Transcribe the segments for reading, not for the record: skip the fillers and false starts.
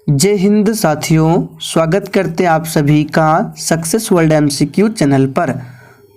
जय हिंद साथियों, स्वागत करते हैं आप सभी का सक्सेस वर्ल्ड एमसीक्यू चैनल पर।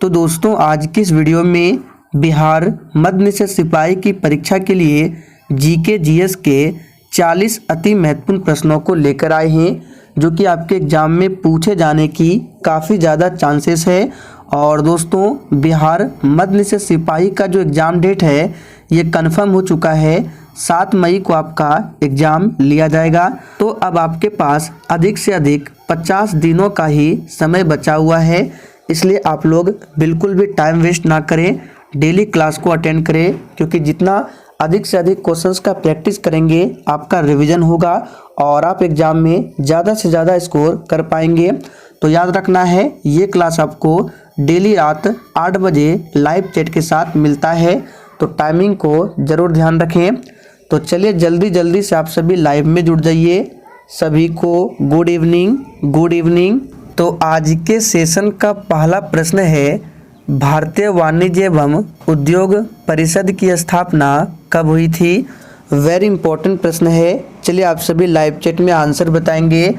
तो दोस्तों, आज की इस वीडियो में बिहार मध्य निषेध सिपाही की परीक्षा के लिए जीके जीएस के 40 अति महत्वपूर्ण प्रश्नों को लेकर आए हैं, जो कि आपके एग्जाम में पूछे जाने की काफ़ी ज़्यादा चांसेस है। और दोस्तों, बिहार मध्य निषेध सिपाही का जो एग्ज़ाम डेट है ये कंफर्म हो चुका है। 7 मई को आपका एग्ज़ाम लिया जाएगा। तो अब आपके पास अधिक से अधिक 50 दिनों का ही समय बचा हुआ है, इसलिए आप लोग बिल्कुल भी टाइम वेस्ट ना करें, डेली क्लास को अटेंड करें, क्योंकि जितना अधिक से अधिक क्वेश्चंस का प्रैक्टिस करेंगे आपका रिवीजन होगा और आप एग्ज़ाम में ज़्यादा से ज़्यादा स्कोर कर पाएंगे। तो याद रखना है, ये क्लास आपको डेली रात 8 बजे लाइव चैट के साथ मिलता है, तो टाइमिंग को ज़रूर ध्यान रखें। तो चलिए जल्दी से आप सभी लाइव में जुड़ जाइए। सभी को गुड इवनिंग। तो आज के सेशन का पहला प्रश्न है, भारतीय वाणिज्य एवं उद्योग परिषद की स्थापना कब हुई थी? वेरी इंपॉर्टेंट प्रश्न है। चलिए आप सभी लाइव चैट में आंसर बताएंगे।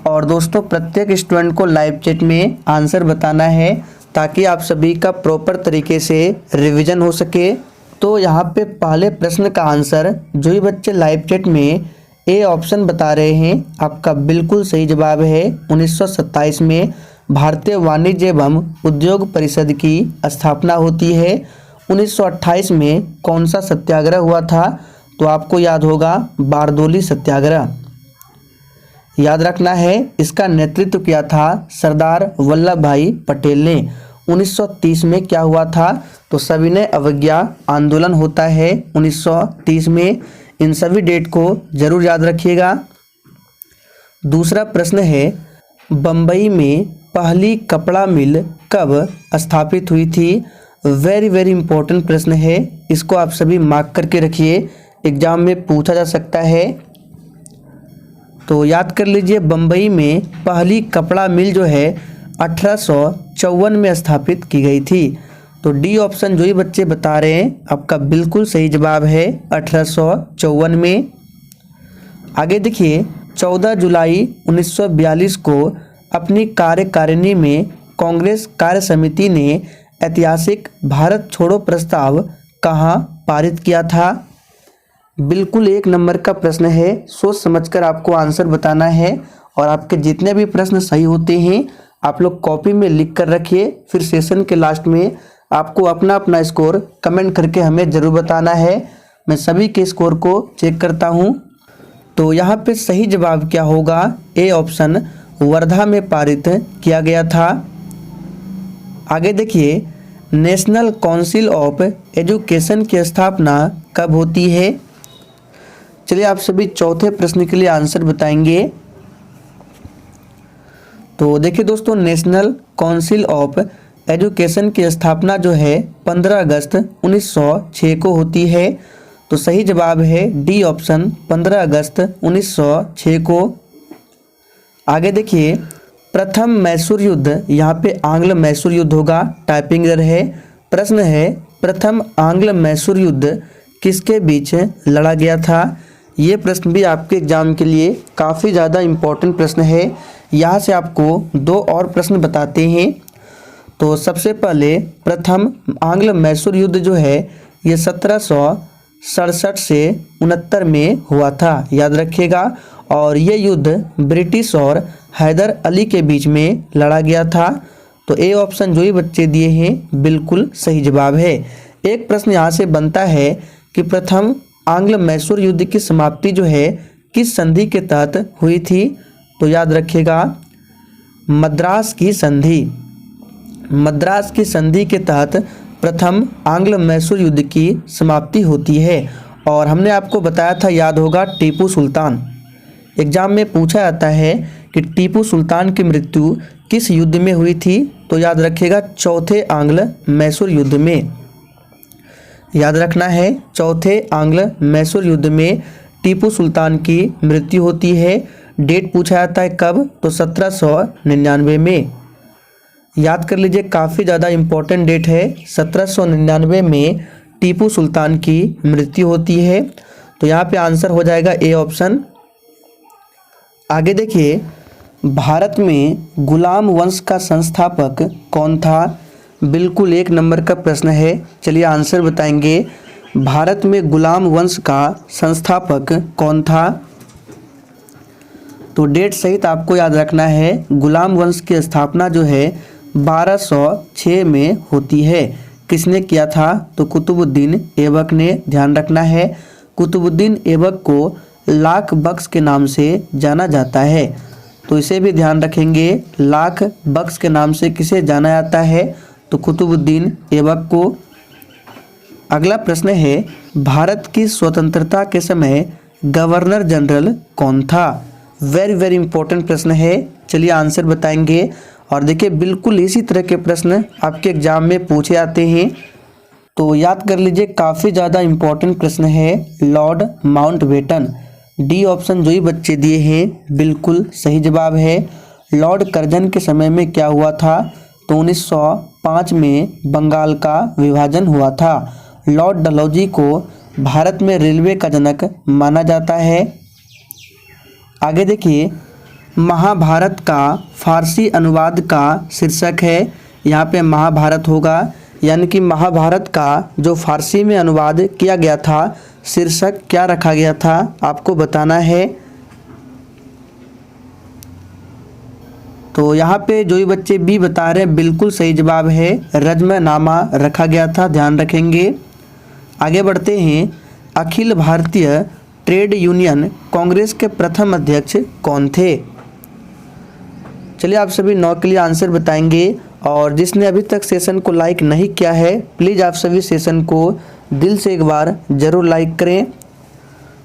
और दोस्तों, प्रत्येक स्टूडेंट को लाइव चैट में आंसर बताना है ताकि आप सभी का प्रॉपर तरीके से रिवीजन हो सके। तो यहाँ पे पहले प्रश्न का आंसर जो ही बच्चे लाइव चैट में ए ऑप्शन बता रहे हैं, आपका बिल्कुल सही जवाब है। 1927 में भारतीय वाणिज्य एवं उद्योग परिषद की स्थापना होती है। 1928 में कौन सा सत्याग्रह हुआ था? तो आपको याद होगा बारदोली सत्याग्रह। याद रखना है, इसका नेतृत्व किया था सरदार वल्लभ भाई पटेल ने। 1930 में क्या हुआ था? तो सविनय अवज्ञा आंदोलन होता है 1930 में। इन सभी डेट को जरूर याद रखिएगा। दूसरा प्रश्न है, बम्बई में पहली कपड़ा मिल कब स्थापित हुई थी? वेरी इंपॉर्टेंट प्रश्न है, इसको आप सभी मार्क करके रखिए, एग्जाम में पूछा जा सकता है। तो याद कर लीजिए, बम्बई में पहली कपड़ा मिल जो है 1854 में स्थापित की गई थी। तो डी ऑप्शन जो ही बच्चे बता रहे हैं, आपका बिल्कुल सही जवाब है 1854 में। आगे देखिए, 14 जुलाई 1942 को अपनी कार्यकारिणी में कांग्रेस कार्य समिति ने ऐतिहासिक भारत छोड़ो प्रस्ताव कहाँ पारित किया था? बिल्कुल 1 नंबर का प्रश्न है, सोच समझकर आपको आंसर बताना है। और आपके जितने भी प्रश्न सही होते हैं आप लोग कॉपी में लिख कर रखिए, फिर सेशन के लास्ट में आपको अपना स्कोर कमेंट करके हमें ज़रूर बताना है। मैं सभी के स्कोर को चेक करता हूं। तो यहाँ पे सही जवाब क्या होगा? ए ऑप्शन, वर्धा में पारित किया गया था। आगे देखिए, नेशनल काउंसिल ऑफ एजुकेशन की स्थापना कब होती है? चलिए आप सभी चौथे प्रश्न के लिए आंसर बताएंगे। तो देखिए दोस्तों, नेशनल काउंसिल ऑफ एजुकेशन की स्थापना जो है 15 अगस्त 1906 को होती है। तो सही जवाब है डी ऑप्शन, 15 अगस्त 1906 को। आगे देखिए, प्रथम मैसूर युद्ध, यहाँ पे आंग्ल मैसूर युद्ध होगा, टाइपिंग एरर है। प्रश्न है, प्रथम आंग्ल मैसूर युद्ध किसके बीच लड़ा गया था? ये प्रश्न भी आपके एग्जाम के लिए काफ़ी ज़्यादा इम्पोर्टेंट प्रश्न है। यहाँ से आपको 2 और प्रश्न बताते हैं। तो सबसे पहले, प्रथम आंग्ल मैसूर युद्ध जो है ये 1767 से 69 में हुआ था, याद रखिएगा। और ये युद्ध ब्रिटिश और हैदर अली के बीच में लड़ा गया था। तो ए ऑप्शन जो ही बच्चे दिए हैं बिल्कुल सही जवाब है। एक प्रश्न यहाँ से बनता है कि प्रथम आंग्ल मैसूर युद्ध की समाप्ति जो है किस संधि के तहत हुई थी? तो याद रखिएगा, मद्रास की संधि के तहत प्रथम आंग्ल मैसूर युद्ध की समाप्ति होती है। और हमने आपको बताया था, याद होगा, टीपू सुल्तान। एग्जाम में पूछा जाता है कि टीपू सुल्तान की मृत्यु किस युद्ध में हुई थी? तो याद रखिएगा, चौथे आंग्ल मैसूर युद्ध में। याद रखना है, चौथे आंग्ल मैसूर युद्ध में टीपू सुल्तान की मृत्यु होती है। डेट पूछा जाता है कब? तो 1799 में। याद कर लीजिए, काफ़ी ज़्यादा इम्पोर्टेंट डेट है। 1799 में टीपू सुल्तान की मृत्यु होती है। तो यहाँ पे आंसर हो जाएगा ए ऑप्शन। आगे देखिए, भारत में गुलाम वंश का संस्थापक कौन था? बिल्कुल 1 नंबर का प्रश्न है। चलिए आंसर बताएंगे। भारत में गुलाम वंश का संस्थापक कौन था? तो डेट सहित आपको याद रखना है। गुलाम वंश की स्थापना जो है 1206 में होती है। किसने किया था? तो कुतुबुद्दीन ऐबक ने। ध्यान रखना है, कुतुबुद्दीन ऐबक को लाख बख्श के नाम से जाना जाता है, तो इसे भी ध्यान रखेंगे। लाख बख्श के नाम से किसे जाना जाता है? तो कुतुबुद्दीन ऐबक को। अगला प्रश्न है, भारत की स्वतंत्रता के समय गवर्नर जनरल कौन था? वेरी वेरी इंपॉर्टेंट प्रश्न है। चलिए आंसर बताएंगे। और देखिए, बिल्कुल इसी तरह के प्रश्न आपके एग्जाम में पूछे जाते हैं, तो याद कर लीजिए। काफ़ी ज़्यादा इम्पोर्टेंट प्रश्न है। लॉर्ड माउंटबेटन, डी ऑप्शन जो ही बच्चे दिए हैं बिल्कुल सही जवाब है। लॉर्ड कर्जन के समय में क्या हुआ था? तो 1905 में बंगाल का विभाजन हुआ था। लॉर्ड डलहौजी को भारत में रेलवे का जनक माना जाता है। आगे देखिए, महाभारत का फारसी अनुवाद का शीर्षक है। यहाँ पे महाभारत होगा, यानी कि महाभारत का जो फारसी में अनुवाद किया गया था, शीर्षक क्या रखा गया था आपको बताना है। तो यहाँ पे जो ही बच्चे बी बता रहे हैं बिल्कुल सही जवाब है, रजमनामा रखा गया था। ध्यान रखेंगे। आगे बढ़ते हैं। अखिल भारतीय ट्रेड यूनियन कांग्रेस के प्रथम अध्यक्ष कौन थे? चलिए आप सभी 9 के लिए आंसर बताएंगे। और जिसने अभी तक सेशन को लाइक नहीं किया है, प्लीज़ आप सभी सेशन को दिल से एक बार ज़रूर लाइक करें।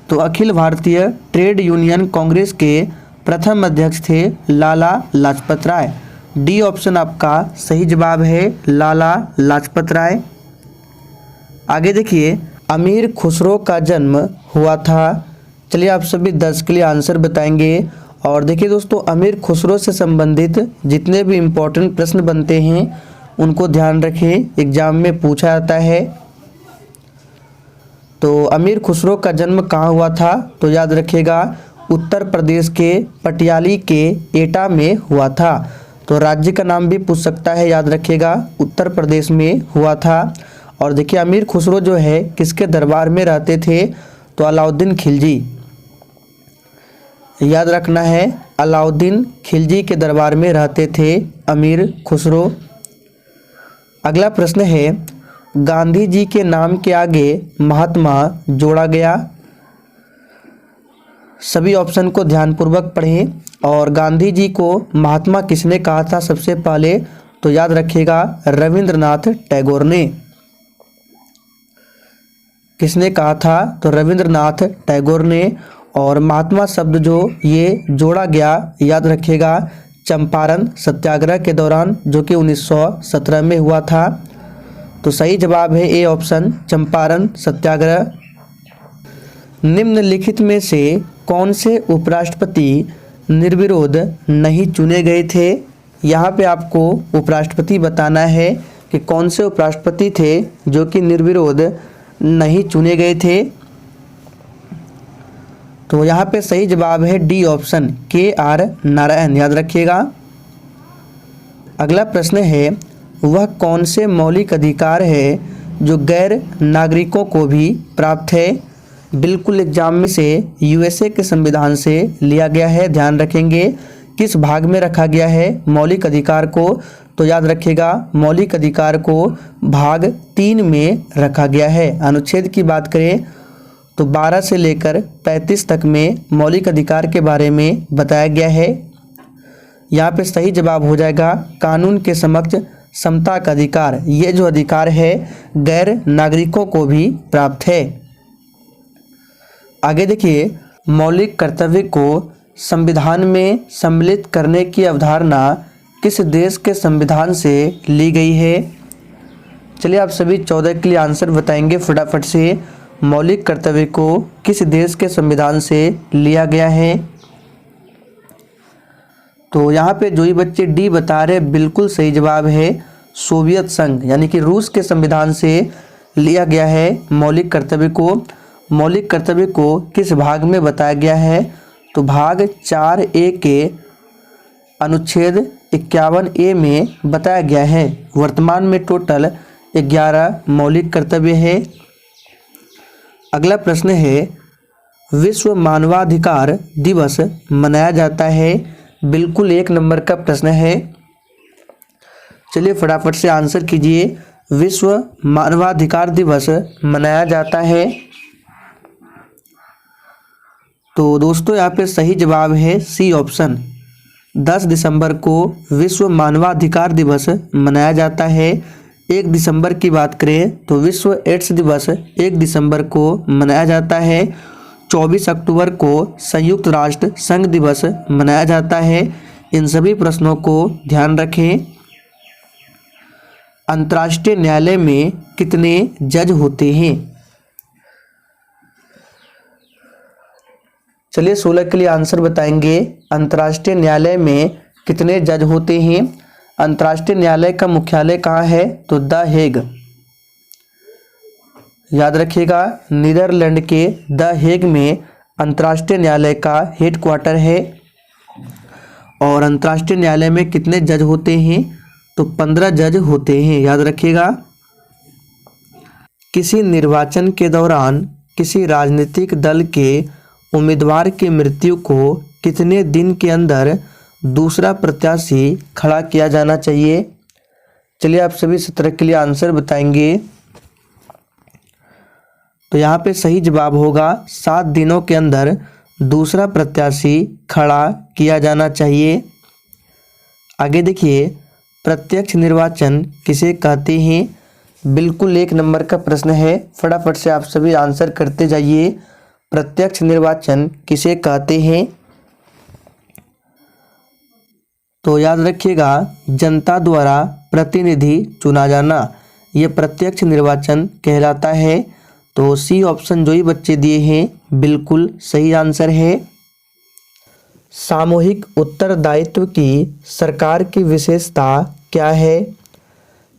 तो अखिल भारतीय ट्रेड यूनियन कांग्रेस के प्रथम अध्यक्ष थे लाला लाजपत राय। डी ऑप्शन आपका सही जवाब है, लाला लाजपत राय। आगे देखिए, अमीर खुसरो का जन्म हुआ था। चलिए आप सभी 10 के लिए आंसर बताएंगे। और देखिए दोस्तों, अमीर खुसरो से संबंधित जितने भी इम्पोर्टेंट प्रश्न बनते हैं उनको ध्यान रखें, एग्जाम में पूछा जाता है। तो अमीर खुसरो का जन्म कहाँ हुआ था? तो याद रखिएगा, उत्तर प्रदेश के पटियाली के एटा में हुआ था। तो राज्य का नाम भी पूछ सकता है, याद रखिएगा, उत्तर प्रदेश में हुआ था। और देखिए, अमीर खुसरो जो है किसके दरबार में रहते थे? तो अलाउद्दीन खिलजी, याद रखना है, अलाउद्दीन खिलजी के दरबार में रहते थे अमीर खुसरो। अगला प्रश्न है, गांधी जी के नाम के आगे महात्मा जोड़ा गया। सभी ऑप्शन को ध्यानपूर्वक पढ़ें। और गांधी जी को महात्मा किसने कहा था सबसे पहले? तो याद रखिएगा, रविंद्रनाथ टैगोर ने। किसने कहा था? तो रविंद्रनाथ टैगोर ने। और महात्मा शब्द जो ये जोड़ा गया, याद रखिएगा, चंपारण सत्याग्रह के दौरान, जो कि 1917 में हुआ था। तो सही जवाब है ए ऑप्शन, चंपारण सत्याग्रह। निम्नलिखित में से कौन से उपराष्ट्रपति निर्विरोध नहीं चुने गए थे? यहाँ पे आपको उपराष्ट्रपति बताना है कि कौन से उपराष्ट्रपति थे जो कि निर्विरोध नहीं चुने गए थे। तो यहाँ पे सही जवाब है डी ऑप्शन, KR नारायण, याद रखिएगा। अगला प्रश्न है, वह कौन से मौलिक अधिकार है जो गैर नागरिकों को भी प्राप्त है? बिल्कुल एग्जाम में से USA के संविधान से लिया गया है। ध्यान रखेंगे, किस भाग में रखा गया है मौलिक अधिकार को? तो याद रखिएगा, मौलिक अधिकार को भाग 3 में रखा गया है। अनुच्छेद की बात करें तो 12 से लेकर 35 तक में मौलिक अधिकार के बारे में बताया गया है। यहाँ पे सही जवाब हो जाएगा, कानून के समक्ष समता का अधिकार। ये जो अधिकार है गैर नागरिकों को भी प्राप्त है। आगे देखिए, मौलिक कर्तव्य को संविधान में सम्मिलित करने की अवधारणा किस देश के संविधान से ली गई है? चलिए आप सभी 14 के लिए आंसर बताएंगे फटाफट से। मौलिक कर्तव्य को किस देश के संविधान से लिया गया है? तो यहाँ पे जो ही बच्चे डी बता रहे बिल्कुल सही जवाब है, सोवियत संघ यानी कि रूस के संविधान से लिया गया है मौलिक कर्तव्य को। मौलिक कर्तव्य को किस भाग में बताया गया है? तो भाग 4A के अनुच्छेद 51A में बताया गया है। वर्तमान में टोटल 11 मौलिक कर्तव्य है। अगला प्रश्न है, विश्व मानवाधिकार दिवस मनाया जाता है। बिल्कुल 1 नंबर का प्रश्न है। चलिए फटाफट से आंसर कीजिए। विश्व मानवाधिकार दिवस मनाया जाता है। तो दोस्तों यहाँ पे सही जवाब है सी ऑप्शन। 10 दिसंबर को विश्व मानवाधिकार दिवस मनाया जाता है। 1 दिसंबर की बात करें तो विश्व एड्स दिवस 1 दिसंबर को मनाया जाता है। 24 अक्टूबर को संयुक्त राष्ट्र संघ दिवस मनाया जाता है। इन सभी प्रश्नों को ध्यान रखें। अंतर्राष्ट्रीय न्यायालय में कितने जज होते हैं? चलिए 16 के लिए आंसर बताएंगे। अंतर्राष्ट्रीय न्यायालय में कितने जज होते हैं? अंतर्राष्ट्रीय न्यायालय का मुख्यालय कहाँ है? तो द हेग। याद रखिएगा, नीदरलैंड के द हेग में अंतर्राष्ट्रीय न्यायालय का हेडक्वार्टर है। और अंतर्राष्ट्रीय न्यायालय में कितने जज होते हैं? तो 15 जज होते हैं। याद रखिएगा। किसी निर्वाचन के दौरान किसी राजनीतिक दल के उम्मीदवार की मृत्यु को कितने दिन के अंदर दूसरा प्रत्याशी खड़ा किया जाना चाहिए? चलिए आप सभी 17 के लिए आंसर बताएंगे। तो यहाँ पे सही जवाब होगा 7 दिनों के अंदर दूसरा प्रत्याशी खड़ा किया जाना चाहिए। आगे देखिए, प्रत्यक्ष निर्वाचन किसे कहते हैं? बिल्कुल 1 नंबर का प्रश्न है। फटाफट से आप सभी आंसर करते जाइए। प्रत्यक्ष निर्वाचन किसे कहते हैं? तो याद रखिएगा, जनता द्वारा प्रतिनिधि चुना जाना, ये प्रत्यक्ष निर्वाचन कहलाता है। तो सी ऑप्शन जो ही बच्चे दिए हैं बिल्कुल सही आंसर है। सामूहिक उत्तरदायित्व की सरकार की विशेषता क्या है?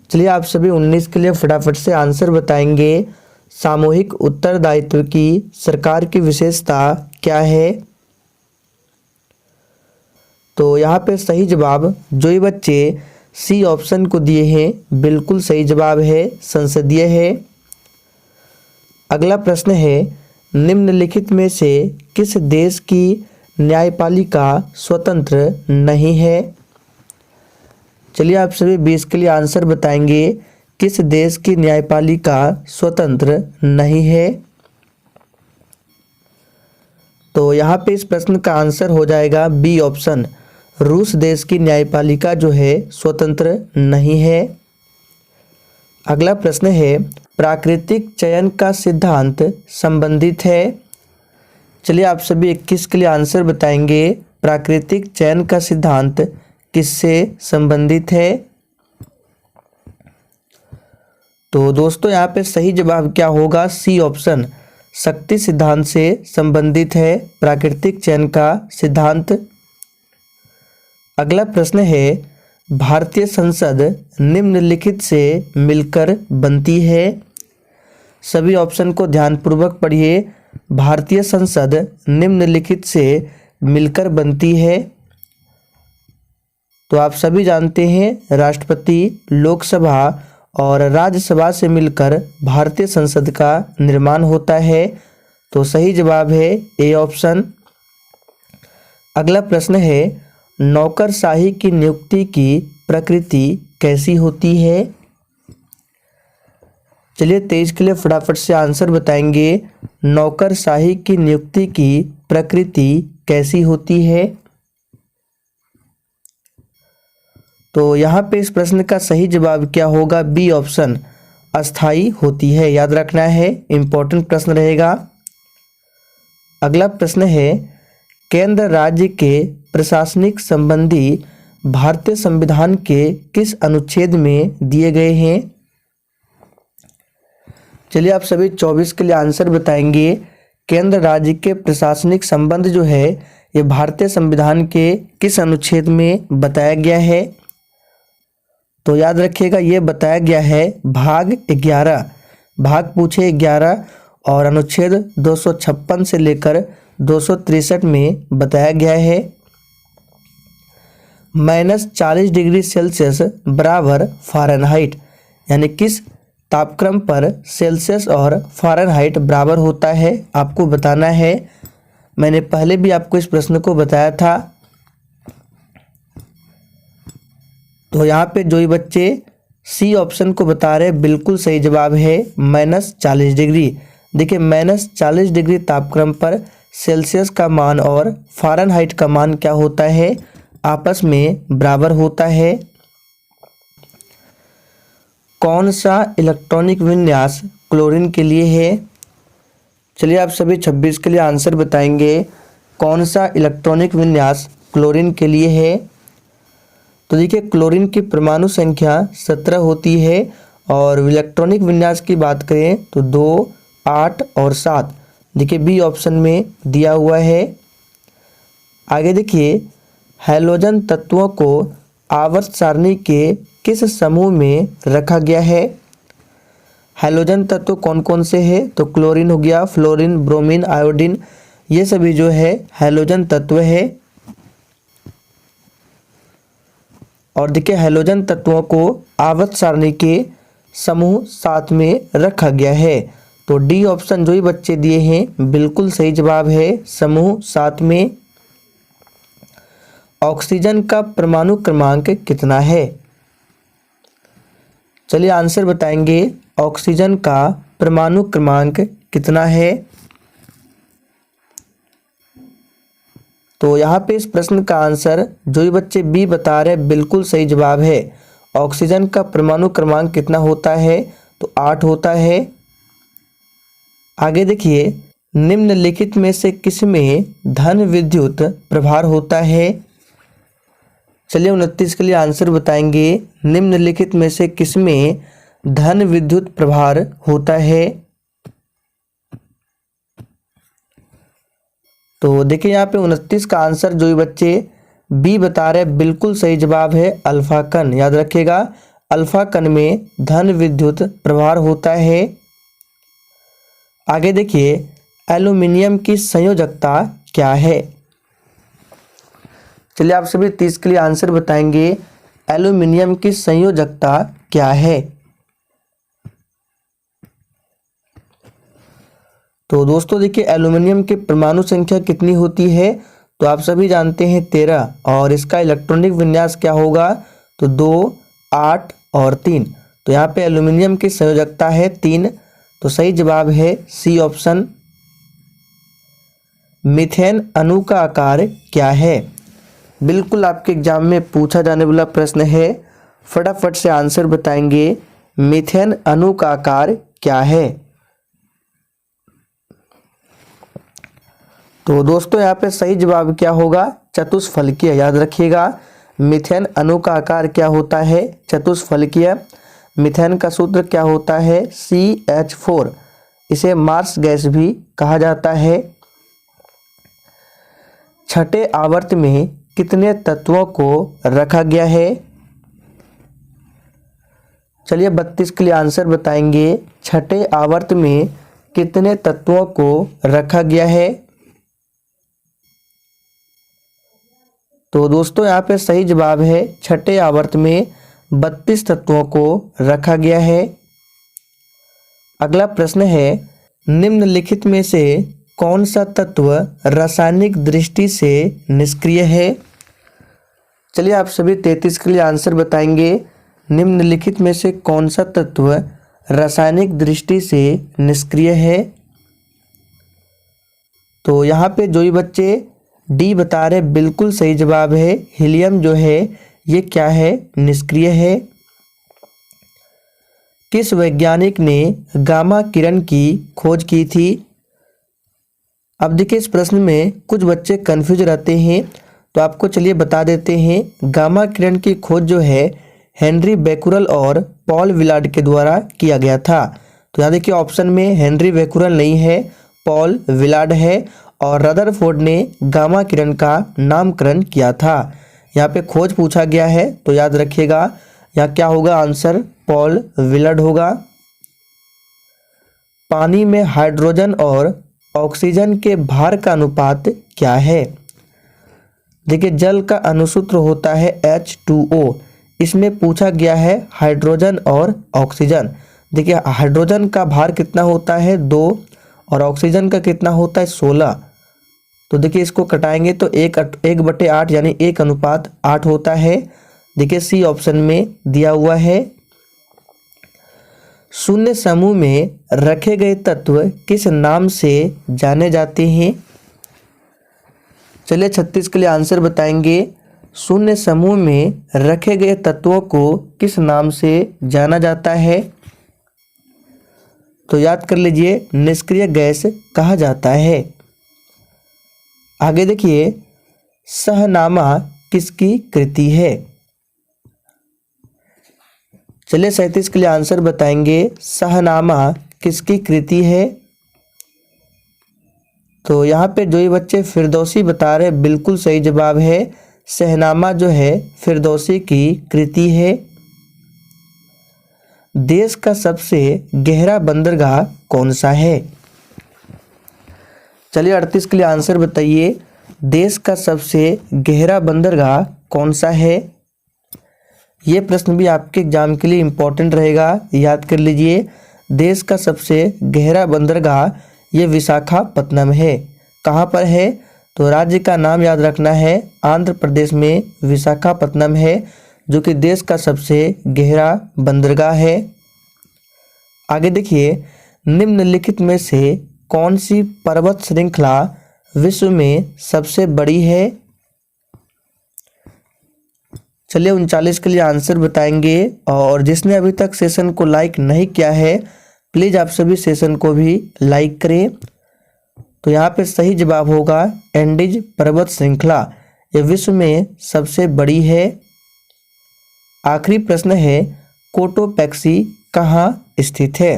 चलिए आप सभी 19 के लिए फटाफट से आंसर बताएंगे। सामूहिक उत्तरदायित्व की सरकार की विशेषता क्या है? तो यहाँ पे सही जवाब जो ही बच्चे सी ऑप्शन को दिए हैं बिल्कुल सही जवाब है, संसदीय है। अगला प्रश्न है, निम्नलिखित में से किस देश की न्यायपालिका स्वतंत्र नहीं है? चलिए आप सभी 20 के लिए आंसर बताएंगे। किस देश की न्यायपालिका स्वतंत्र नहीं है? तो यहाँ पे इस प्रश्न का आंसर हो जाएगा बी ऑप्शन। रूस देश की न्यायपालिका जो है स्वतंत्र नहीं है। अगला प्रश्न है, प्राकृतिक चयन का सिद्धांत संबंधित है। चलिए आप सभी 21 के लिए आंसर बताएंगे। प्राकृतिक चयन का सिद्धांत किससे संबंधित है? तो दोस्तों यहाँ पे सही जवाब क्या होगा? सी ऑप्शन, शक्ति सिद्धांत से संबंधित है प्राकृतिक चयन का सिद्धांत। अगला प्रश्न है, भारतीय संसद निम्नलिखित से मिलकर बनती है। सभी ऑप्शन को ध्यानपूर्वक पढ़िए। भारतीय संसद निम्नलिखित से मिलकर बनती है। तो आप सभी जानते हैं राष्ट्रपति, लोकसभा और राज्यसभा से मिलकर भारतीय संसद का निर्माण होता है। तो सही जवाब है ए ऑप्शन। अगला प्रश्न है, नौकरशाही की नियुक्ति की प्रकृति कैसी होती है? चलिए 23 के लिए फटाफट से आंसर बताएंगे। नौकरशाही की नियुक्ति की प्रकृति कैसी होती है? तो यहाँ पे इस प्रश्न का सही जवाब क्या होगा? बी ऑप्शन, अस्थाई होती है। याद रखना है, इंपॉर्टेंट प्रश्न रहेगा। अगला प्रश्न है, केंद्र राज्य के प्रशासनिक संबंधी भारतीय संविधान के किस अनुच्छेद में दिए गए हैं? चलिए आप सभी 24 के लिए आंसर बताएंगे। केंद्र राज्य के प्रशासनिक संबंध जो है ये भारतीय संविधान के किस अनुच्छेद में बताया गया है? तो याद रखिएगा, ये बताया गया है भाग 11। भाग पूछे 11 और अनुच्छेद 256 से लेकर 263 में बताया गया है। -40 डिग्री सेल्सियस बराबर फ़ारेनहाइट, यानी किस तापक्रम पर सेल्सियस और फ़ारेनहाइट बराबर होता है, आपको बताना है। मैंने पहले भी आपको इस प्रश्न को बताया था। तो यहाँ पे जो ही बच्चे सी ऑप्शन को बता रहे हैं, बिल्कुल सही जवाब है -40 डिग्री। देखिए -40 डिग्री तापक्रम पर सेल्सियस का मान और फ़ारेनहाइट का मान क्या होता है, आपस में बराबर होता है। कौन सा इलेक्ट्रॉनिक विन्यास क्लोरीन के लिए है? चलिए आप सभी 26 के लिए आंसर बताएंगे। कौन सा इलेक्ट्रॉनिक विन्यास क्लोरीन के लिए है? तो देखिए क्लोरीन की परमाणु संख्या 17 होती है और इलेक्ट्रॉनिक विन्यास की बात करें तो 2, 8 और 7। देखिए बी ऑप्शन में दिया हुआ है। आगे देखिए हैलोजन तत्वों को आवर्त सारणी के किस समूह में रखा गया है? हैलोजन तत्व कौन कौन से हैं? तो क्लोरीन हो गया, फ्लोरीन, ब्रोमीन, आयोडीन, ये सभी जो है हैलोजन तत्व है। और देखिए हैलोजन तत्वों को आवर्त सारणी के समूह 7 में रखा गया है। तो डी ऑप्शन जो ही बच्चे दिए हैं बिल्कुल सही जवाब है, समूह 7 में। ऑक्सीजन का परमाणु क्रमांक कितना है? चलिए आंसर बताएंगे। ऑक्सीजन का परमाणु क्रमांक कितना है? तो यहाँ पे इस प्रश्न का आंसर जो ही बच्चे बी बता रहे हैं बिल्कुल सही जवाब है। ऑक्सीजन का परमाणु क्रमांक कितना होता है? तो 8 होता है। आगे देखिए निम्नलिखित में से किसमें धन विद्युत प्रभार होता है? चलिए 29 के लिए आंसर बताएंगे। निम्नलिखित में से किसमें धन विद्युत प्रभार होता है? तो देखिए यहाँ पे 29 का आंसर जो ही बच्चे बी बता रहे हैं बिल्कुल सही जवाब है, अल्फा कण। याद रखिएगा अल्फा कण में धन विद्युत प्रभार होता है। आगे देखिए एल्यूमिनियम की संयोजकता क्या है? चलिए आप सभी 30 के लिए आंसर बताएंगे। एल्यूमिनियम की संयोजकता क्या है? तो दोस्तों देखिए एल्यूमिनियम की परमाणु संख्या कितनी होती है? तो आप सभी जानते हैं 13। और इसका इलेक्ट्रॉनिक विन्यास क्या होगा? तो 2, 8 और 3। तो यहाँ पे एल्यूमिनियम की संयोजकता है 3। तो सही जवाब है सी ऑप्शन। मीथेन अणु का आकार क्या है? बिल्कुल आपके एग्जाम में पूछा जाने वाला प्रश्न है, फटाफट से आंसर बताएंगे। मीथेन अणु का आकार क्या है? तो दोस्तों यहाँ पे सही जवाब क्या होगा? चतुष्फलकीय। याद रखिएगा मीथेन अणु का आकार क्या होता है? चतुष्फलकीय। मीथेन का सूत्र क्या होता है? CH4। इसे मार्स गैस भी कहा जाता है। छठे आवर्त में कितने तत्वों को रखा गया है? चलिए 32 के लिए आंसर बताएंगे। छठे आवर्त में कितने तत्वों को रखा गया है? तो दोस्तों यहाँ पे सही जवाब है छठे आवर्त में 32 तत्वों को रखा गया है। अगला प्रश्न है निम्नलिखित में से कौन सा तत्व रासायनिक दृष्टि से निष्क्रिय है? चलिए आप सभी 33 के लिए आंसर बताएंगे। निम्नलिखित में से कौन सा तत्व रासायनिक दृष्टि से निष्क्रिय है? तो यहाँ पे जो ही बच्चे डी बता रहे बिल्कुल सही जवाब है। हीलियम जो है ये क्या है? निष्क्रिय है। किस वैज्ञानिक ने गामा किरण की खोज की थी? अब देखिए इस प्रश्न में कुछ बच्चे कंफ्यूज रहते हैं, तो आपको चलिए बता देते हैं। गामा किरण की खोज जो है हेनरी बेकुरल और पॉल विलार्ड के द्वारा किया गया था। तो यहाँ देखिए ऑप्शन में हेनरी बेकुरल नहीं है, पॉल विलार्ड है। और रदरफोर्ड ने गामा किरण का नामकरण किया था। यहाँ पे खोज पूछा गया है तो याद रखिएगा यहाँ क्या होगा आंसर? पॉल विलार्ड होगा। पानी में हाइड्रोजन और ऑक्सीजन के भार का अनुपात क्या है? देखिए जल का अनुसूत्र होता है H2O। इसमें पूछा गया है हाइड्रोजन और ऑक्सीजन। देखिए हाइड्रोजन का भार कितना होता है 2 और ऑक्सीजन का कितना होता है 16। तो देखिए इसको कटाएंगे तो 1/8 यानी 1:8 होता है। देखिए सी ऑप्शन में दिया हुआ है। शून्य समूह में रखे गए तत्व किस नाम से जाने जाते हैं? चलिए 36 के लिए आंसर बताएंगे। शून्य समूह में रखे गए तत्वों को किस नाम से जाना जाता है? तो याद कर लीजिए, निष्क्रिय गैस कहा जाता है। आगे देखिए, सहनामा किसकी कृति है? चलिए 37 के लिए आंसर बताएंगे। सहनामा किसकी कृति है? तो यहाँ पे जो ये बच्चे फिरदौसी बता रहे हैं, बिल्कुल सही जवाब है। सहनामा जो है फिरदौसी की कृति है। देश का सबसे गहरा बंदरगाह कौन सा है? चलिए 38 के लिए आंसर बताइए। देश का सबसे गहरा बंदरगाह कौन सा है? ये प्रश्न भी आपके एग्जाम के लिए इम्पोर्टेंट रहेगा, याद कर लीजिए। देश का सबसे गहरा बंदरगाह ये विशाखापत्तनम है। कहाँ पर है? तो राज्य का नाम याद रखना है, आंध्र प्रदेश में विशाखापत्तनम है, जो कि देश का सबसे गहरा बंदरगाह है। आगे देखिए, निम्नलिखित में से कौन सी पर्वत श्रृंखला विश्व में सबसे बड़ी है? चलिए 39 के लिए आंसर बताएंगे। और जिसने अभी तक सेशन को लाइक नहीं किया है, प्लीज़ आप सभी सेशन को भी लाइक करें। तो यहाँ पे सही जवाब होगा एंडीज पर्वत श्रृंखला, यह विश्व में सबसे बड़ी है। आखिरी प्रश्न है, कोटोपैक्सी कहाँ स्थित है?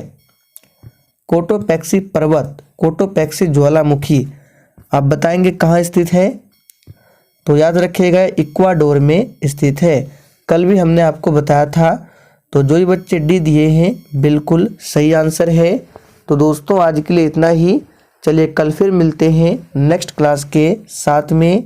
कोटोपैक्सी पर्वत, कोटोपैक्सी ज्वालामुखी, आप बताएंगे कहाँ स्थित है? तो याद रखिएगा इक्वाडोर में स्थित है। कल भी हमने आपको बताया था। तो जो ही बच्चे डी दिए हैं बिल्कुल सही आंसर है। तो दोस्तों आज के लिए इतना ही। चलिए कल फिर मिलते हैं नेक्स्ट क्लास के साथ में।